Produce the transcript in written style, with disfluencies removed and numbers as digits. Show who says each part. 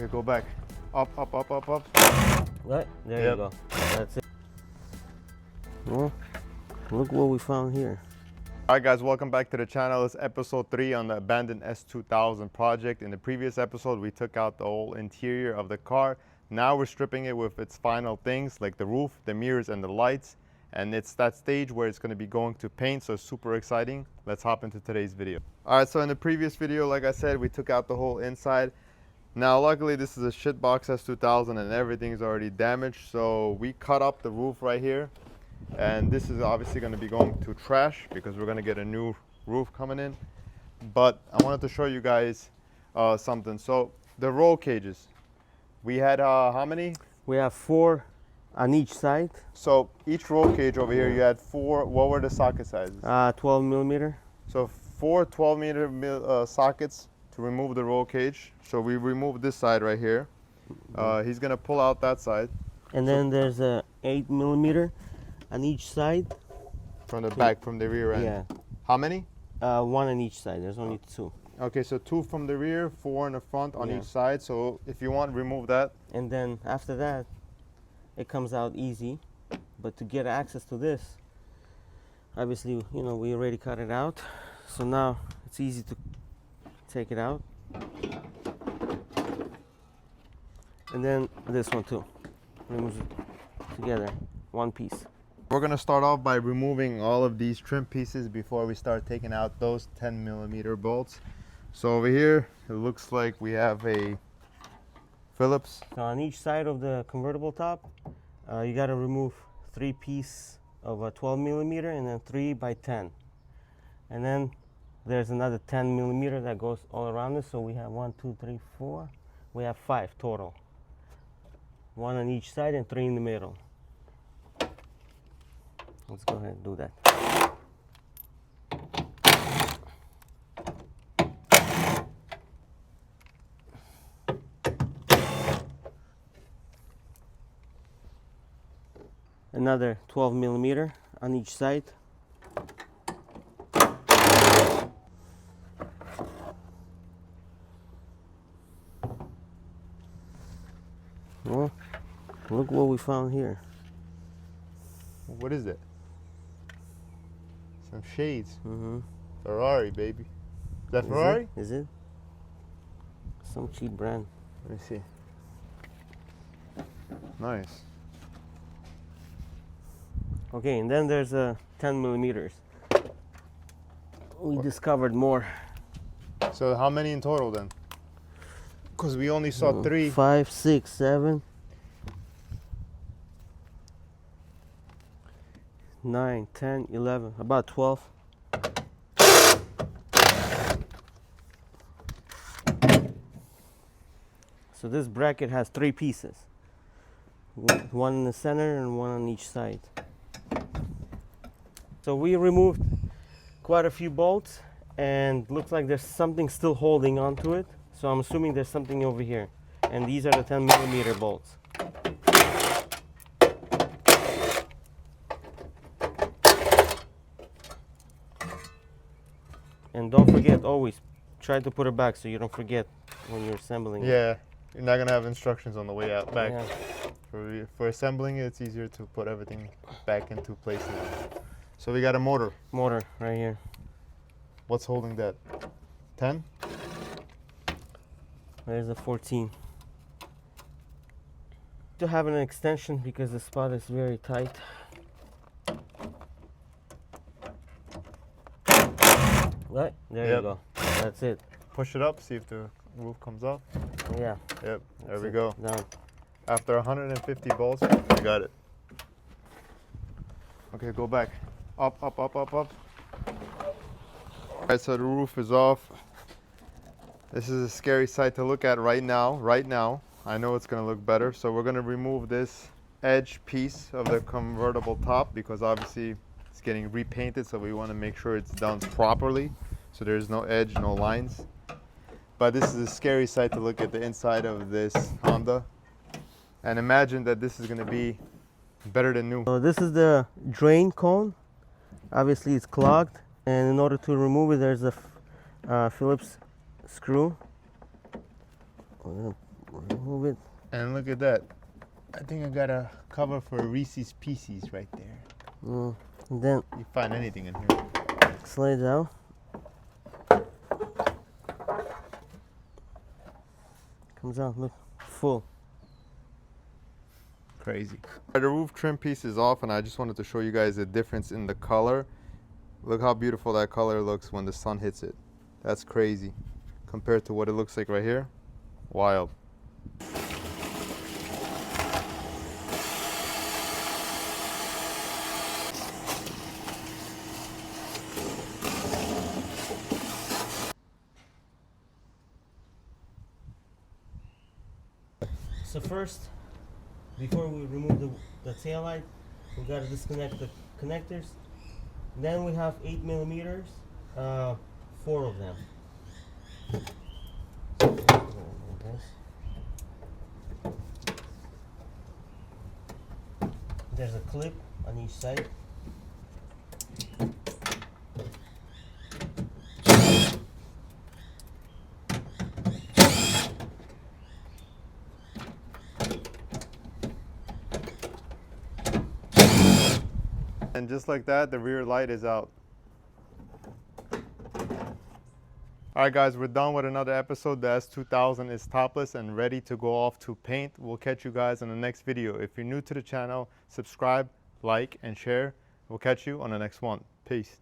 Speaker 1: Okay, go back. Up, up, up, up, up.
Speaker 2: Right, there
Speaker 1: Yep.
Speaker 2: you go. That's it. Well, look what we found here.
Speaker 1: Alright guys, welcome back to the channel. It's episode 3 on the abandoned S2000 project. In the previous episode, we took out the whole interior of the car. Now we're stripping it with its final things like the roof, the mirrors, and the lights. And it's that stage where it's going to be going to paint, so super exciting. Let's hop into today's video. Alright, so in the previous video, like I said, we took out the whole inside. Now luckily this is a shitbox S2000 and everything's already damaged, so we cut up the roof right here. And this is obviously going to be going to trash because we're going to get a new roof coming in. But I wanted to show you guys something. So the roll cages, we had how many?
Speaker 2: We have 4 on each side.
Speaker 1: So each roll cage over here, you had 4. What were the socket sizes?
Speaker 2: 12 millimeter.
Speaker 1: So 4 12-meter sockets to remove the roll cage. So we removed this side right here. He's going to pull out that side.
Speaker 2: And then there's a 8 millimeter on each side.
Speaker 1: From the back, from the rear end.
Speaker 2: Yeah.
Speaker 1: How many?
Speaker 2: 1 on each side. There's only 2.
Speaker 1: Okay, so 2 from the rear, 4 in the front on
Speaker 2: Yeah.
Speaker 1: each side. So if you want, remove that.
Speaker 2: And then after that, it comes out easy. But to get access to this, obviously, you know, we already cut it out. So now it's easy to take it out. And then this one too. Removes it together, one piece.
Speaker 1: We're gonna start off by removing all of these trim pieces before we start taking out those 10 millimeter bolts. So over here, it looks like we have a Phillips.
Speaker 2: So on each side of the convertible top, you got to remove 3 pieces of a 12 millimeter and then 3 by 10. And then there's another 10 millimeter that goes all around it. So we have 1, 2, 3, 4. We have 5 total. 1 on each side and 3 in the middle. Let's go ahead and do that. Another 12 millimeter on each side. Well, look what we found here.
Speaker 1: What is it? Some shades.
Speaker 2: Mm-hmm.
Speaker 1: Ferrari, baby. Is that Ferrari?
Speaker 2: Is it? Some cheap brand.
Speaker 1: Let me see. Nice.
Speaker 2: Okay, and then there's a 10 millimeters. We discovered more.
Speaker 1: So how many in total then? Because we only saw 3.
Speaker 2: 5, 6, 7, 9, 10, 11, about 12. So this bracket has 3 pieces. 1 in the center and 1 on each side. So we removed quite a few bolts and looks like there's something still holding onto it. So I'm assuming there's something over here. And these are the 10 millimeter bolts. And don't forget, always try to put it back so you don't forget when you're assembling it.
Speaker 1: Yeah, you're not gonna have instructions on the way out back.
Speaker 2: Yeah.
Speaker 1: For assembling it, it's easier to put everything back into place now. So we got a motor.
Speaker 2: Motor right here.
Speaker 1: What's holding that? 10?
Speaker 2: There's a 14. To have an extension because the spot is very tight. Right, there you
Speaker 1: Yep.
Speaker 2: go. That's it.
Speaker 1: Push it up, see if the roof comes up.
Speaker 2: Yeah.
Speaker 1: Yep, there
Speaker 2: That's
Speaker 1: we
Speaker 2: it.
Speaker 1: go.
Speaker 2: Done.
Speaker 1: After 150 bolts, I got it. Okay, go back. Up, up, up, up, up. All right, so the roof is off. This is a scary sight to look at right now. I know it's gonna look better. So we're gonna remove this edge piece of the convertible top because obviously it's getting repainted, so we wanna make sure it's done properly. So there's no edge, no lines. But this is a scary sight to look at the inside of this Honda. And imagine that this is gonna be better than new.
Speaker 2: So this is the drain cone. Obviously it's clogged, and in order to remove it, there's a Phillips screw.
Speaker 1: And look at that. I think I got a cover for Reese's Pieces right there.
Speaker 2: And then
Speaker 1: You find anything in here.
Speaker 2: slide it out. Comes out, look, full.
Speaker 1: Crazy. The roof trim piece is off, and I just wanted to show you guys the difference in the color. Look how beautiful that color looks when the sun hits it. That's crazy compared to what it looks like right here. Wild.
Speaker 2: So first, before we remove the tail light, we gotta disconnect the connectors. Then we have 8 millimeters, 4 of them. There's a clip on each side.
Speaker 1: And just like that, the rear light is out. Alright guys, we're done with another episode. The S2000 is topless and ready to go off to paint. We'll catch you guys in the next video. If you're new to the channel, subscribe, like, and share. We'll catch you on the next one. Peace.